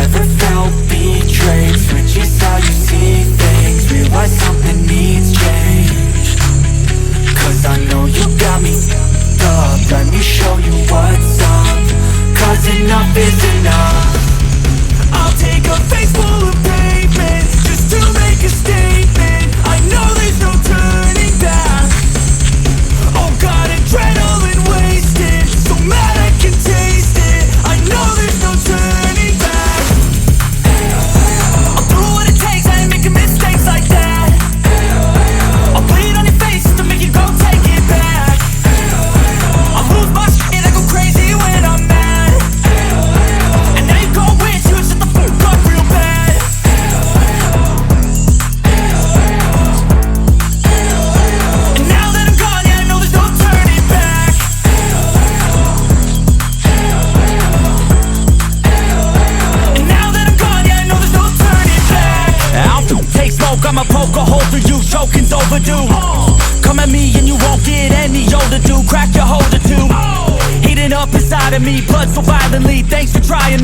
ever felt betrayed? Switches how you see things. Realize something needs change. Cause I know you got me up. Let me show you what's up. Cause enough is enough. I'll take a face full of pavement just to make a statement. I know there's no turning back. Oh God, adrenaline wasted, so mad I can taste it. I know there's no turning back. I'll do what it takes, I ain't making mistakes like that. I'll bleed on your face to make you go take it back. I'll lose my shit, I go crazy when I'm mad. And now you go wish you would shut the fuck up real bad. And now that I'm gone, yeah, I know there's no turning back. And now that I'm gone, yeah, I know there's no turning back. I'll take smoke, I'ma poke a hole through you, choking's overdue. Come at me and you won't get any older, dude. Crack your holder too. Heating up inside of me, blood so violently. Thanks for trying